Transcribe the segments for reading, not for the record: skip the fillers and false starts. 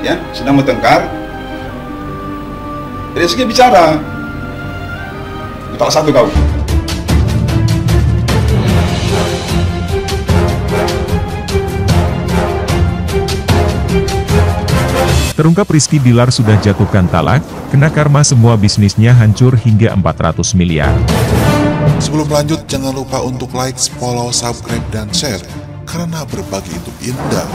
ya, sedang bertengkar. Rizky bicara, talak satu kau. Terungkap Rizky Bilar sudah jatuhkan talak, kena karma semua bisnisnya hancur hingga 400 miliar. Sebelum lanjut, jangan lupa untuk like, follow, subscribe, dan share, karena berbagi itu indah.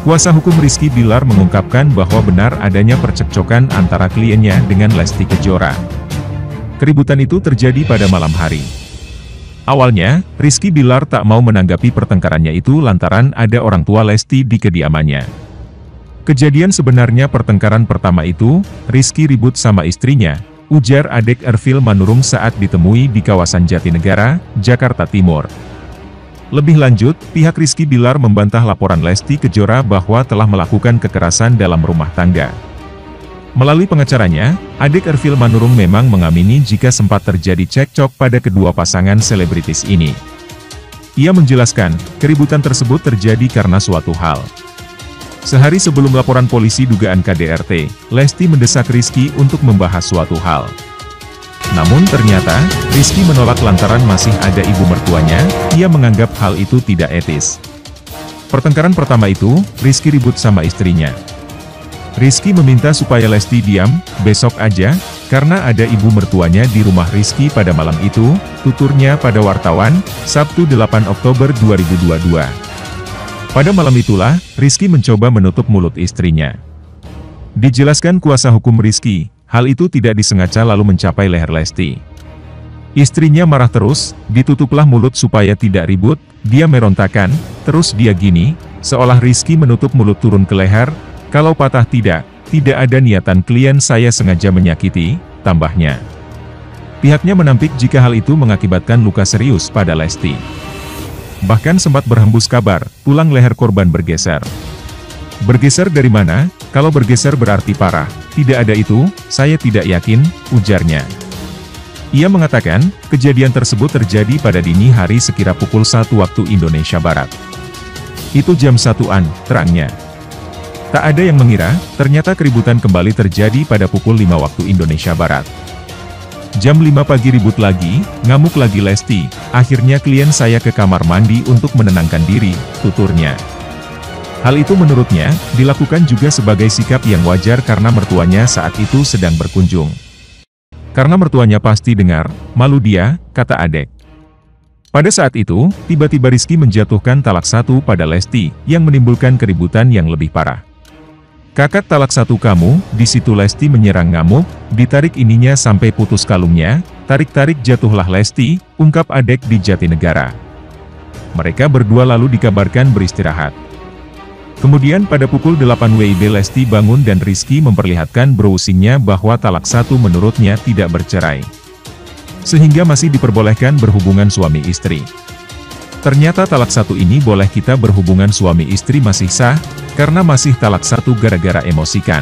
Kuasa hukum Rizky Bilar mengungkapkan bahwa benar adanya percekcokan antara kliennya dengan Lesti Kejora. Keributan itu terjadi pada malam hari. Awalnya, Rizky Bilar tak mau menanggapi pertengkarannya itu lantaran ada orang tua Lesti di kediamannya. Kejadian sebenarnya pertengkaran pertama itu, Rizky ribut sama istrinya, ujar adik Ervil Manurung saat ditemui di kawasan Jatinegara, Jakarta Timur. Lebih lanjut, pihak Rizky Bilar membantah laporan Lesti Kejora bahwa telah melakukan kekerasan dalam rumah tangga. Melalui pengacaranya, adik Ervil Manurung memang mengamini jika sempat terjadi cekcok pada kedua pasangan selebritis ini. Ia menjelaskan, keributan tersebut terjadi karena suatu hal. Sehari sebelum laporan polisi dugaan KDRT, Lesti mendesak Rizky untuk membahas suatu hal. Namun ternyata, Rizky menolak lantaran masih ada ibu mertuanya, ia menganggap hal itu tidak etis. Pertengkaran pertama itu, Rizky ribut sama istrinya. Rizky meminta supaya Lesti diam, besok aja, karena ada ibu mertuanya di rumah Rizky pada malam itu, tuturnya pada wartawan, Sabtu 8 Oktober 2022. Pada malam itulah, Rizky mencoba menutup mulut istrinya. Dijelaskan kuasa hukum Rizky, hal itu tidak disengaja lalu mencapai leher Lesti. Istrinya marah terus, ditutuplah mulut supaya tidak ribut, dia merontakan, terus dia gini, seolah Rizky menutup mulut turun ke leher, kalau patah tidak ada niatan klien saya sengaja menyakiti, tambahnya. Pihaknya menampik jika hal itu mengakibatkan luka serius pada Lesti. Bahkan sempat berhembus kabar, tulang leher korban bergeser. Bergeser dari mana? Kalau bergeser berarti parah. Tidak ada itu, saya tidak yakin, ujarnya. Ia mengatakan, kejadian tersebut terjadi pada dini hari sekira pukul 1 waktu Indonesia Barat. Itu jam 1-an, terangnya. Tak ada yang mengira, ternyata keributan kembali terjadi pada pukul 5 waktu Indonesia Barat. Jam 5 pagi ribut lagi, ngamuk lagi Lesti, akhirnya klien saya ke kamar mandi untuk menenangkan diri, tuturnya. Hal itu menurutnya, dilakukan juga sebagai sikap yang wajar karena mertuanya saat itu sedang berkunjung. Karena mertuanya pasti dengar, malu dia, kata adek. Pada saat itu, tiba-tiba Rizky menjatuhkan talak satu pada Lesti, yang menimbulkan keributan yang lebih parah. Kakak talak satu kamu, di situ Lesti menyerang ngamuk, ditarik ininya sampai putus kalungnya, tarik-tarik jatuhlah Lesti, ungkap adek di Jatinegara. Mereka berdua lalu dikabarkan beristirahat. Kemudian pada pukul 8 WIB Lesti bangun dan Rizky memperlihatkan browsingnya bahwa talak satu menurutnya tidak bercerai. Sehingga masih diperbolehkan berhubungan suami istri. Ternyata talak satu ini boleh kita berhubungan suami istri masih sah, karena masih talak satu gara-gara emosikan.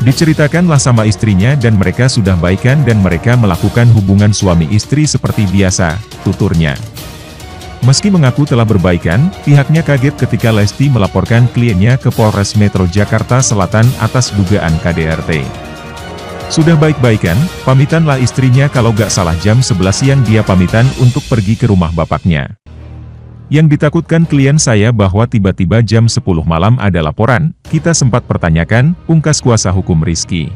Diceritakanlah sama istrinya dan mereka sudah baikan dan mereka melakukan hubungan suami istri seperti biasa, tuturnya. Meski mengaku telah berbaikan, pihaknya kaget ketika Lesti melaporkan kliennya ke Polres Metro Jakarta Selatan atas dugaan KDRT. Sudah baik-baikan, pamitanlah istrinya kalau gak salah jam 11 siang dia pamitan untuk pergi ke rumah bapaknya. Yang ditakutkan klien saya bahwa tiba-tiba jam 10 malam ada laporan, kita sempat pertanyakan, pungkas kuasa hukum Rizky.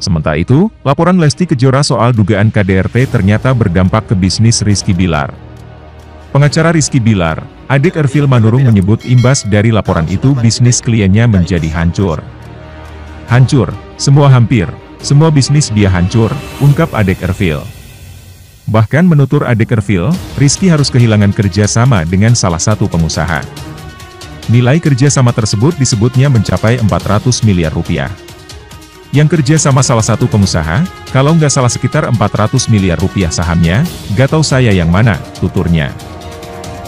Sementara itu, laporan Lesti Kejora soal dugaan KDRT ternyata berdampak ke bisnis Rizky Bilar. Pengacara Rizky Bilar, adik Ervil Manurung menyebut imbas dari laporan itu bisnis kliennya menjadi hancur. Hancur, semua bisnis dia hancur, ungkap adik Ervil. Bahkan menutur adik Ervil, Rizky harus kehilangan kerja sama dengan salah satu pengusaha. Nilai kerja sama tersebut disebutnya mencapai 400 miliar rupiah. Yang kerja sama salah satu pengusaha, kalau nggak salah sekitar 400 miliar rupiah sahamnya, gak tahu saya yang mana, tuturnya.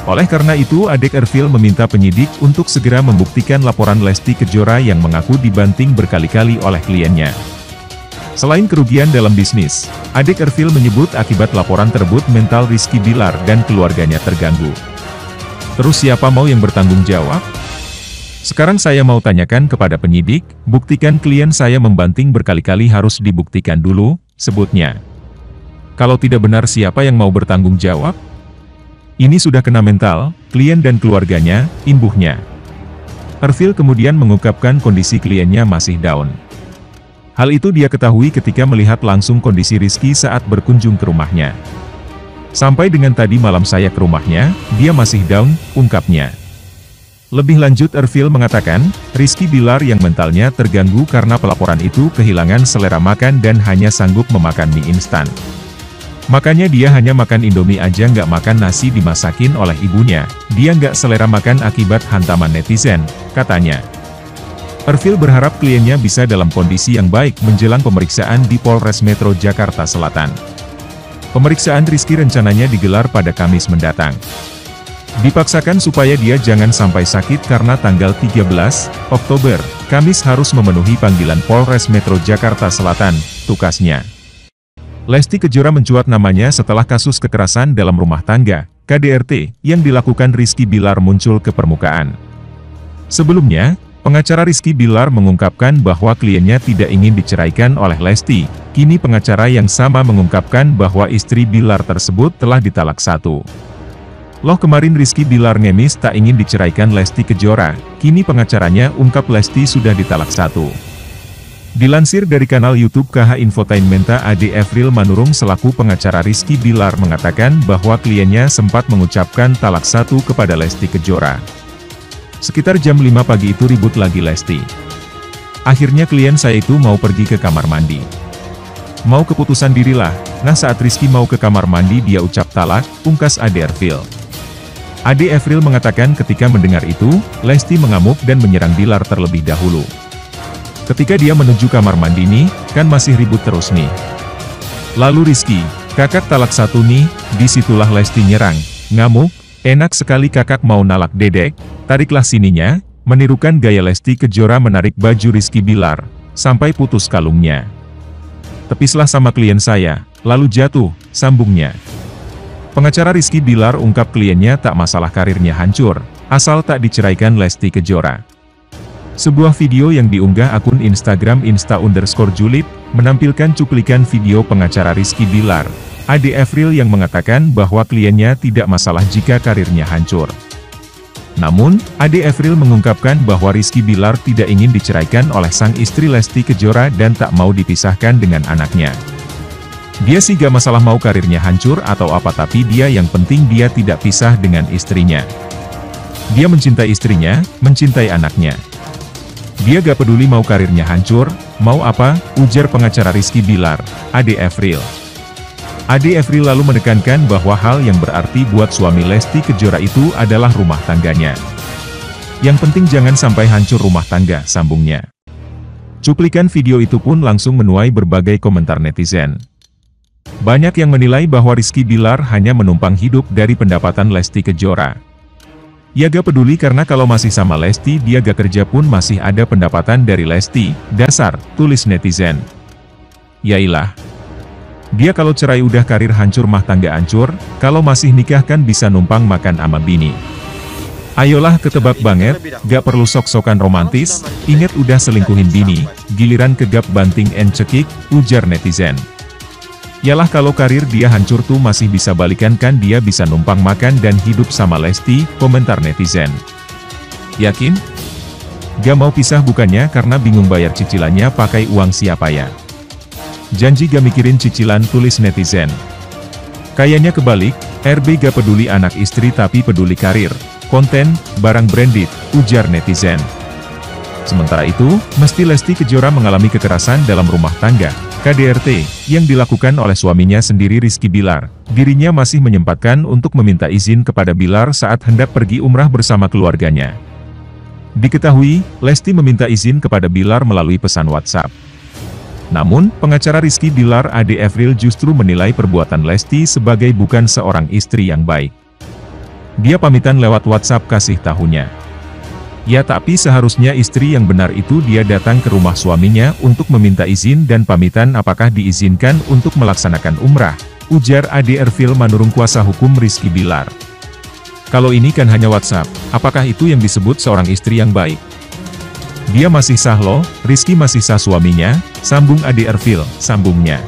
Oleh karena itu adik Ervil meminta penyidik untuk segera membuktikan laporan Lesti Kejora yang mengaku dibanting berkali-kali oleh kliennya. Selain kerugian dalam bisnis, adik Ervil menyebut akibat laporan tersebut mental Rizky Bilar dan keluarganya terganggu. Terus siapa mau yang bertanggung jawab? Sekarang saya mau tanyakan kepada penyidik, buktikan klien saya membanting berkali-kali harus dibuktikan dulu, sebutnya. Kalau tidak benar siapa yang mau bertanggung jawab? Ini sudah kena mental, klien dan keluarganya, imbuhnya. Ervil kemudian mengungkapkan kondisi kliennya masih down. Hal itu dia ketahui ketika melihat langsung kondisi Rizky saat berkunjung ke rumahnya. Sampai dengan tadi malam saya ke rumahnya, dia masih down, ungkapnya. Lebih lanjut Ervil mengatakan, Rizky Bilar yang mentalnya terganggu karena pelaporan itu kehilangan selera makan dan hanya sanggup memakan mie instan. Makanya dia hanya makan Indomie aja nggak makan nasi dimasakin oleh ibunya, dia nggak selera makan akibat hantaman netizen, katanya. Ervil berharap kliennya bisa dalam kondisi yang baik menjelang pemeriksaan di Polres Metro Jakarta Selatan. Pemeriksaan Rizky rencananya digelar pada Kamis mendatang. Dipaksakan supaya dia jangan sampai sakit karena tanggal 13 Oktober, Kamis harus memenuhi panggilan Polres Metro Jakarta Selatan, tukasnya. Lesti Kejora mencuat namanya setelah kasus kekerasan dalam rumah tangga, KDRT, yang dilakukan Rizky Bilar muncul ke permukaan. Sebelumnya, pengacara Rizky Bilar mengungkapkan bahwa kliennya tidak ingin diceraikan oleh Lesti. Kini pengacara yang sama mengungkapkan bahwa istri Bilar tersebut telah ditalak satu. Loh kemarin Rizky Bilar ngemis tak ingin diceraikan Lesti Kejora, kini pengacaranya ungkap Lesti sudah ditalak satu. Dilansir dari kanal YouTube KH Infotainmenta Ade Evril Manurung selaku pengacara Rizky Bilar mengatakan bahwa kliennya sempat mengucapkan talak satu kepada Lesti Kejora. Sekitar jam 5 pagi itu ribut lagi Lesti. Akhirnya klien saya itu mau pergi ke kamar mandi. Mau keputusan dirilah, nah saat Rizky mau ke kamar mandi dia ucap talak, ungkas Ade Evril. Ade Evril mengatakan ketika mendengar itu, Lesti mengamuk dan menyerang Bilar terlebih dahulu. Ketika dia menuju kamar mandi nih, kan masih ribut terus nih. Lalu Rizky, kakak talak satu nih, disitulah Lesti nyerang, ngamuk, enak sekali kakak mau nalak dedek, tariklah sininya, menirukan gaya Lesti Kejora menarik baju Rizky Bilar, sampai putus kalungnya. Tepislah sama klien saya, lalu jatuh, sambungnya. Pengacara Rizky Bilar ungkap kliennya tak masalah karirnya hancur, asal tak diceraikan Lesti Kejora. Sebuah video yang diunggah akun Instagram Insta_Julip, menampilkan cuplikan video pengacara Rizky Bilar, Ade Evril yang mengatakan bahwa kliennya tidak masalah jika karirnya hancur. Namun, Ade Evril mengungkapkan bahwa Rizky Bilar tidak ingin diceraikan oleh sang istri Lesti Kejora dan tak mau dipisahkan dengan anaknya. Dia sih gak masalah mau karirnya hancur atau apa tapi dia yang penting dia tidak pisah dengan istrinya. Dia mencintai istrinya, mencintai anaknya. Dia gak peduli mau karirnya hancur, mau apa, ujar pengacara Rizky Bilar, Ade Evril. Ade Evril lalu menekankan bahwa hal yang berarti buat suami Lesti Kejora itu adalah rumah tangganya. Yang penting jangan sampai hancur rumah tangga, sambungnya. Cuplikan video itu pun langsung menuai berbagai komentar netizen. Banyak yang menilai bahwa Rizky Bilar hanya menumpang hidup dari pendapatan Lesti Kejora. Ia gak peduli karena kalau masih sama Lesti dia gak kerja pun masih ada pendapatan dari Lesti, dasar, tulis netizen. Yailah. Dia kalau cerai udah karir hancur mah tangga hancur, kalau masih nikah kan bisa numpang makan ama bini. Ayolah ketebak banget, gak perlu sok-sokan romantis, inget udah selingkuhin bini, giliran kegap banting and cekik, ujar netizen. Yalah kalau karir dia hancur tuh masih bisa balikan kan dia bisa numpang makan dan hidup sama Lesti, komentar netizen. Yakin? Gak mau pisah bukannya karena bingung bayar cicilannya pakai uang siapa ya? Janji gak mikirin cicilan, tulis netizen. Kayaknya kebalik, RB gak peduli anak istri tapi peduli karir, konten, barang branded, ujar netizen. Sementara itu, mesti Lesti Kejora mengalami kekerasan dalam rumah tangga, KDRT, yang dilakukan oleh suaminya sendiri Rizky Bilar. Dirinya masih menyempatkan untuk meminta izin kepada Bilar saat hendak pergi umrah bersama keluarganya. Diketahui, Lesti meminta izin kepada Bilar melalui pesan WhatsApp. Namun, pengacara Rizky Bilar Ade Evril justru menilai perbuatan Lesti sebagai bukan seorang istri yang baik. Dia pamitan lewat WhatsApp kasih tahunya. Ya tapi seharusnya istri yang benar itu dia datang ke rumah suaminya untuk meminta izin dan pamitan apakah diizinkan untuk melaksanakan umrah, ujar Ade Evril Manurung kuasa hukum Rizky Bilar. Kalau ini kan hanya WhatsApp, apakah itu yang disebut seorang istri yang baik? Dia masih sah loh, Rizky masih sah suaminya, sambung Ade Ervil, sambungnya.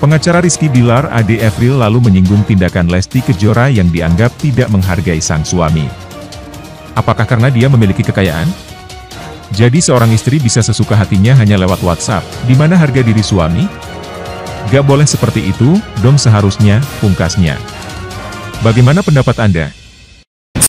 Pengacara Rizky Bilar Ade Ervil lalu menyinggung tindakan Lesti Kejora yang dianggap tidak menghargai sang suami. Apakah karena dia memiliki kekayaan? Jadi seorang istri bisa sesuka hatinya hanya lewat WhatsApp, di mana harga diri suami? Gak boleh seperti itu, dong seharusnya, pungkasnya. Bagaimana pendapat Anda?